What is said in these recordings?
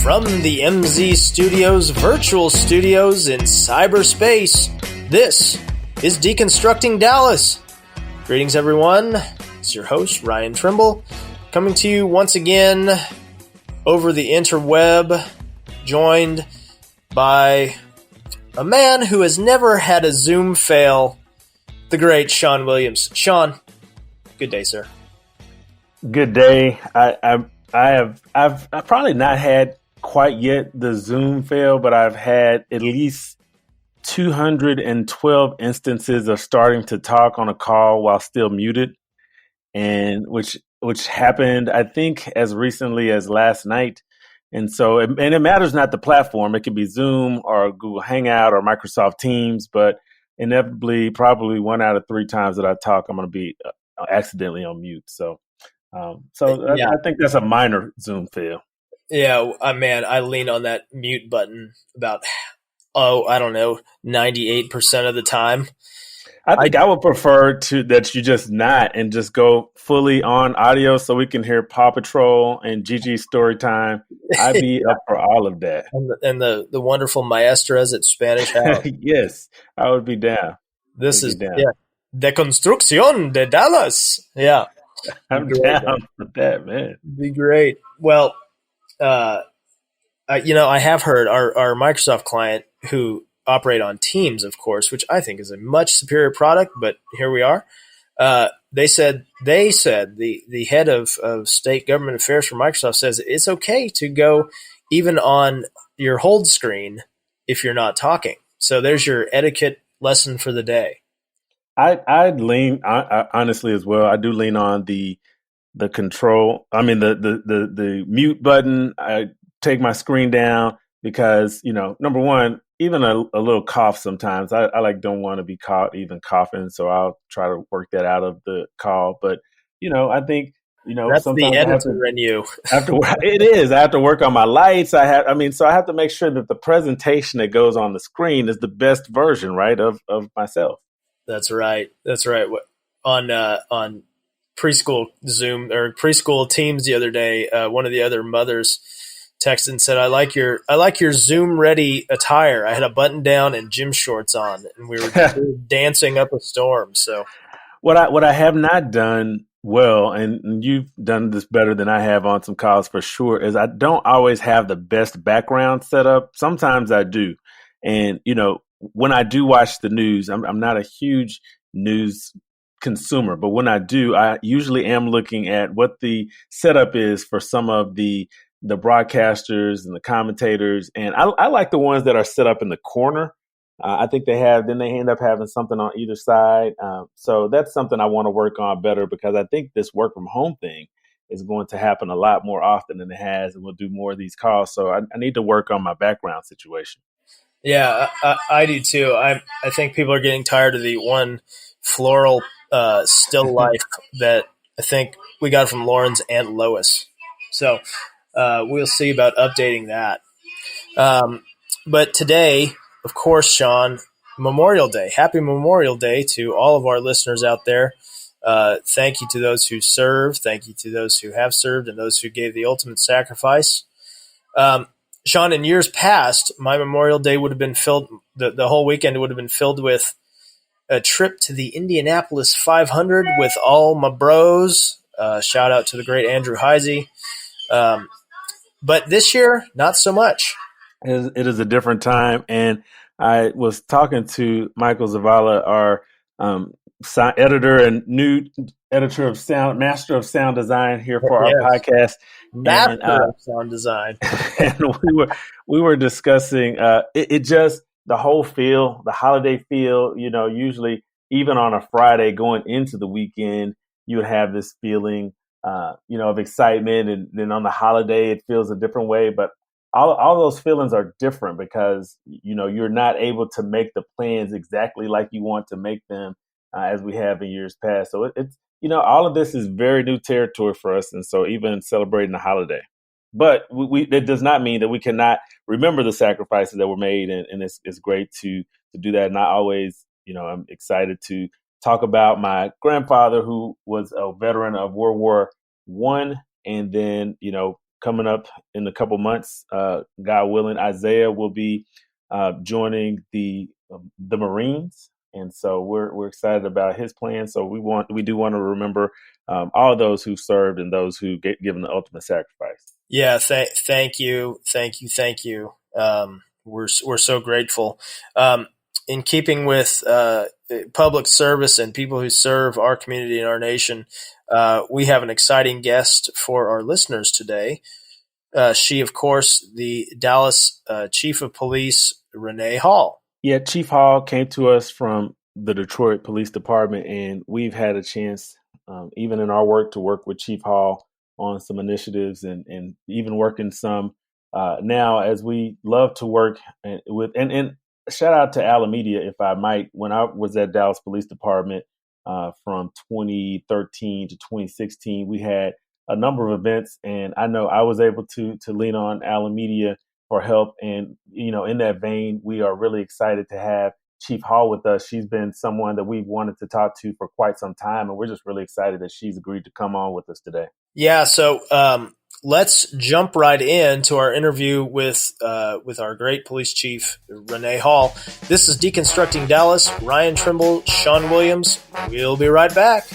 From the MZ Studios virtual studios in cyberspace, this is Deconstructing Dallas. Greetings, everyone. It's your host, Ryan Trimble, coming to you once again over the interweb, joined by a man who has never had a Zoom fail, the great Shawn Williams. Shawn, good day, sir. Good day. I've probably not had quite yet the Zoom fail, but I've had at least 212 instances of starting to talk on a call while still muted, and which happened, I think, as recently as last night. And so, it matters not the platform. It could be Zoom or Google Hangout or Microsoft Teams, but inevitably, probably 1 out of 3 times that I talk, I'm going to be accidentally on mute. I think that's a minor Zoom fail. Yeah, man, I lean on that mute button about, 98% of the time. I think I would prefer that you just not and just go fully on audio so we can hear Paw Patrol and Gigi's story time. I'd be up for all of that. And the wonderful maestras at Spanish House. Yes, I would be down. Deconstructing de Dallas. Yeah. I'm down for that, man. Be great. Well, I have heard our Microsoft client who operate on Teams, of course, which I think is a much superior product, but here we are. They said the head of state government affairs for Microsoft says it's okay to go even on your hold screen if you're not talking. So there's your etiquette lesson for the day. I'd lean honestly as well. I do lean on the control. I mean the mute button. I take my screen down because number one, even a little cough sometimes. I don't want to be caught even coughing, so I'll try to work that out of the call. But I think that's the editor in you. It is. I have to work on my lights. So I have to make sure that the presentation that goes on the screen is the best version, right, of myself. That's right. On preschool Zoom or preschool Teams the other day, one of the other mothers texted and said, I like your Zoom ready attire. I had a button down and gym shorts on, and we were dancing up a storm. So what I have not done well, and you've done this better than I have on some calls for sure, is I don't always have the best background set up. Sometimes I do. And, when I do watch the news, I'm not a huge news consumer, but when I do, I usually am looking at what the setup is for some of the broadcasters and the commentators. And I like the ones that are set up in the corner. I think they end up having something on either side. So that's something I want to work on better, because I think this work from home thing is going to happen a lot more often than it has. And we'll do more of these calls. So I need to work on my background situation. Yeah, I do too. I think people are getting tired of the one floral still life that I think we got from Lauren's Aunt Lois. So we'll see about updating that. But today, of course, Shawn, Memorial Day. Happy Memorial Day to all of our listeners out there. Thank you to those who serve. Thank you to those who have served and those who gave the ultimate sacrifice. Shawn, in years past, my Memorial Day would have been filled, the whole weekend would have been filled with a trip to the Indianapolis 500 with all my bros. Shout out to the great Andrew Heisey. But this year, not so much. It is a different time. And I was talking to Michael Zavala, our editor and new editor of sound, master of sound design here for our podcast. Master of sound design. And we were discussing it just the whole feel, the holiday feel. Usually even on a Friday going into the weekend, you would have this feeling, of excitement, and then on the holiday it feels a different way. But all those feelings are different because you're not able to make the plans exactly like you want to make them as we have in years past. So it's all of this is very new territory for us, and so even celebrating the holiday. But it does not mean that we cannot remember the sacrifices that were made, and it's great to do that. And I always, I'm excited to talk about my grandfather, who was a veteran of World War I, and then coming up in a couple months, God willing, Isaiah will be joining the Marines, and so we're excited about his plan. So we do want to remember all those who served and those who given the ultimate sacrifice. Yeah, thank you. We're so grateful. In keeping with public service and people who serve our community and our nation, we have an exciting guest for our listeners today. She, of course, the Dallas Chief of Police, Renee Hall. Yeah, Chief Hall came to us from the Detroit Police Department, and we've had a chance, even in our work, to work with Chief Hall on some initiatives and even working some now as we love to work with. And shout out to Alameda, if I might. When I was at Dallas Police Department from 2013 to 2016, we had a number of events, and I know I was able to lean on Alameda for help. And, in that vein, we are really excited to have Chief Hall with us. She's been someone that we've wanted to talk to for quite some time, and we're just really excited that she's agreed to come on with us today. Yeah, so let's jump right into our interview with our great police chief, Renee Hall. This is Deconstructing Dallas. Ryan Trimble, Shawn Williams. We'll be right back.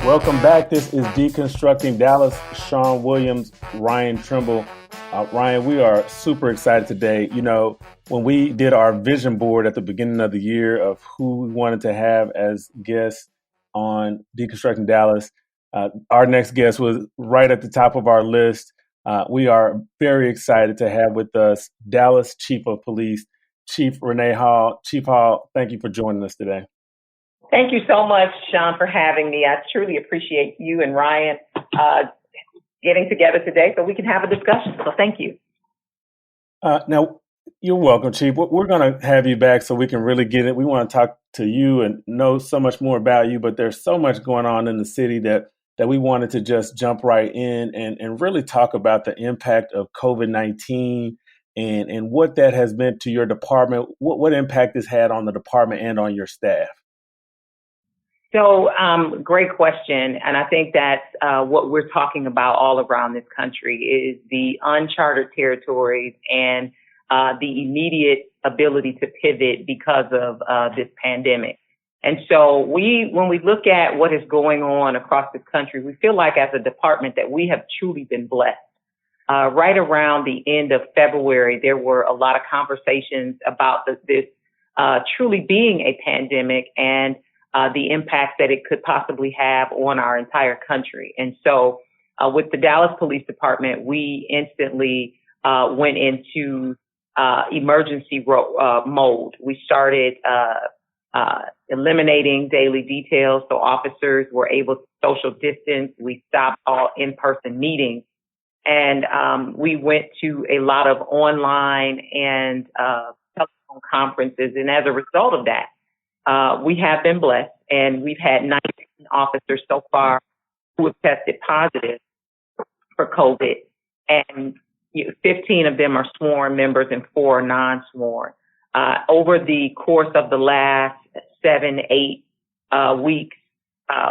Welcome back. This is Deconstructing Dallas. Shawn Williams, Ryan Trimble. Ryan, we are super excited today. When we did our vision board at the beginning of the year of who we wanted to have as guests on Deconstructing Dallas, our next guest was right at the top of our list. We are very excited to have with us Dallas Chief of Police, Chief Renee Hall. Chief Hall, thank you for joining us today. Thank you so much, Shawn, for having me. I truly appreciate you and Ryan getting together today so we can have a discussion. So thank you. Now, you're welcome, Chief. We're going to have you back so we can really get it. We want to talk to you and know so much more about you, but there's so much going on in the city that we wanted to just jump right in and really talk about the impact of COVID-19 and what that has meant to your department, what impact it's had on the department and on your staff. So, great question. And I think that's what we're talking about all around this country is the uncharted territories and the immediate ability to pivot because of this pandemic. And so when we look at what is going on across this country, we feel like as a department that we have truly been blessed. Right around the end of February, there were a lot of conversations about this truly being a pandemic and the impact that it could possibly have on our entire country. And so with the Dallas Police Department, we instantly went into emergency mode. We started eliminating daily details so officers were able to social distance. We stopped all in-person meetings. And we went to a lot of online and telephone conferences. And as a result of that, we have been blessed, and we've had 19 officers so far who have tested positive for COVID, and 15 of them are sworn members and 4 are non-sworn. Over the course of the last 7-8 weeks,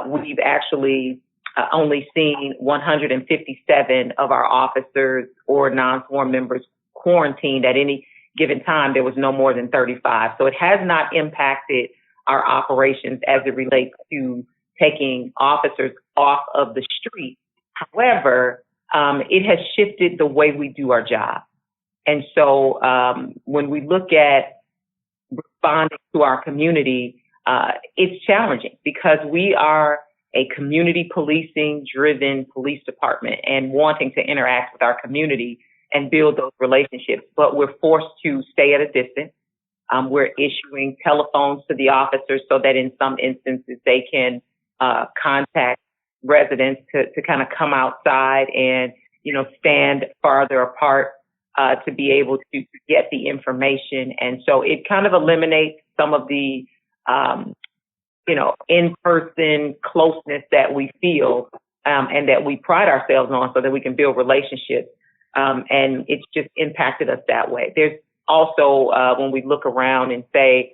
we've actually only seen 157 of our officers or non-sworn members quarantined at any given time. There was no more than 35. So it has not impacted our operations as it relates to taking officers off of the street. However, it has shifted the way we do our job. And so when we look at responding to our community, it's challenging because we are a community policing driven police department and wanting to interact with our community and build those relationships. But we're forced to stay at a distance. We're issuing telephones to the officers so that in some instances they can contact residents to kind of come outside and, stand farther apart to be able to get the information. And so it kind of eliminates some of the, in-person closeness that we feel and that we pride ourselves on so that we can build relationships. And it's just impacted us that way. There's also, when we look around and say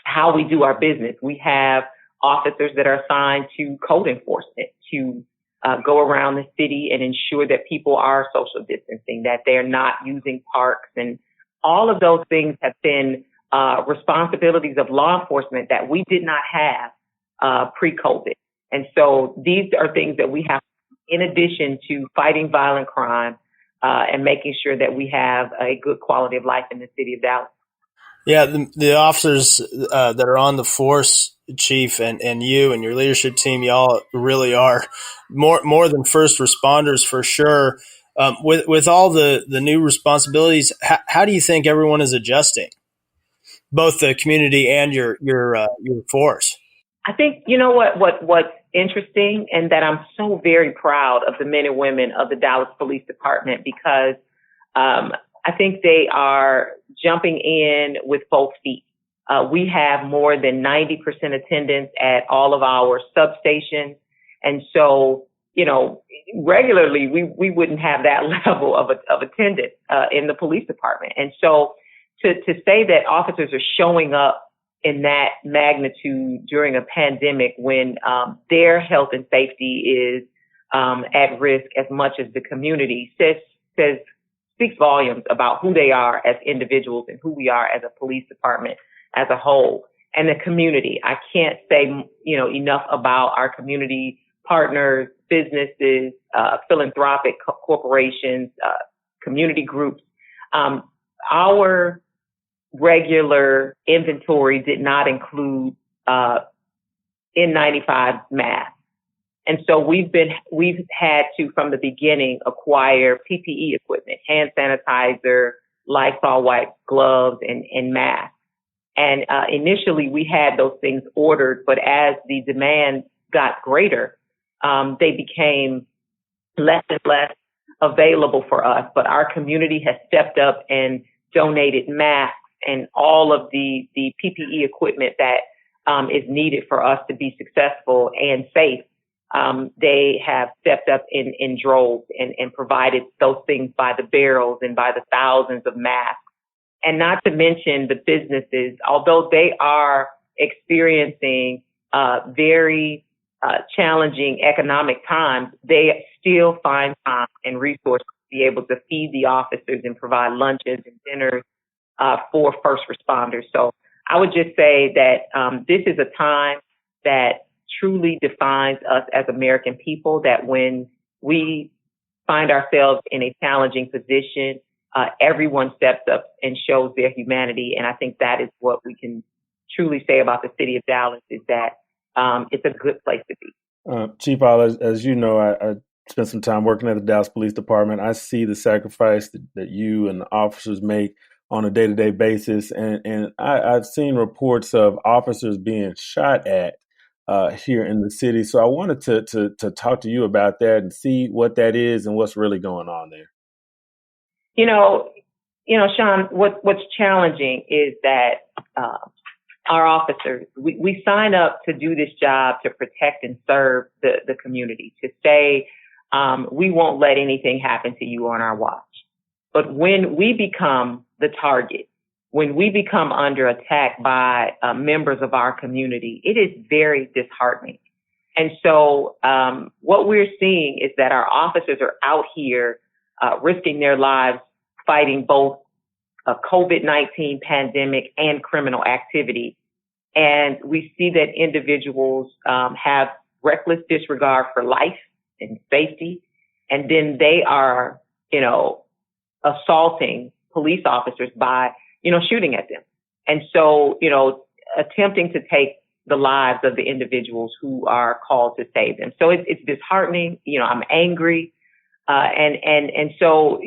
how we do our business, we have officers that are assigned to code enforcement to go around the city and ensure that people are social distancing, that they're not using parks. And all of those things have been responsibilities of law enforcement that we did not have pre-COVID. And so these are things that we have, in addition to fighting violent crime and making sure that we have a good quality of life in the city of Dallas. Yeah, the officers that are on the force, Chief, and you and your leadership team, y'all really are more than first responders for sure. With all the new responsibilities, how do you think everyone is adjusting, both the community and your force? I think what's interesting, and that I'm so very proud of the men and women of the Dallas Police Department, because I think they are jumping in with both feet. We have more than 90% attendance at all of our substations. And so, regularly we wouldn't have that level of attendance in the police department. And so to say that officers are showing up in that magnitude during a pandemic when their health and safety is at risk as much as the community speaks volumes about who they are as individuals and who we are as a police department as a whole. And the community, I can't say, enough about our community partners, businesses, philanthropic corporations, community groups. Our regular inventory did not include N95 masks. And so we've had to, from the beginning, acquire PPE equipment, hand sanitizer, Lysol wipes, gloves, and masks. And initially we had those things ordered, but as the demand got greater, they became less and less available for us. But our community has stepped up and donated masks and all of the PPE equipment that is needed for us to be successful and safe. They have stepped up in droves and provided those things by the barrels and by the thousands of masks. And not to mention the businesses, although they are experiencing very challenging economic times, they still find time and resources to be able to feed the officers and provide lunches and dinners for first responders. So I would just say that this is a time that truly defines us as American people, that when we find ourselves in a challenging position, everyone steps up and shows their humanity. And I think that is what we can truly say about the city of Dallas, is that it's a good place to be. Chief Hall, as you know, I spent some time working at the Dallas Police Department. I see the sacrifice that you and the officers make on a day-to-day basis. And I've seen reports of officers being shot at here in the city. So I wanted to talk to you about that and see what that is and what's really going on there. Shawn, what's challenging is that our officers, we sign up to do this job to protect and serve the community, to say we won't let anything happen to you on our watch. But when we become the target, when we become under attack by members of our community, it is very disheartening. And so what we're seeing is that our officers are out here risking their lives fighting both a COVID-19 pandemic and criminal activity. And we see that individuals have reckless disregard for life and safety. And then they are, assaulting police officers by, shooting at them. And so, attempting to take the lives of the individuals who are called to save them. So it's disheartening. I'm angry. And so,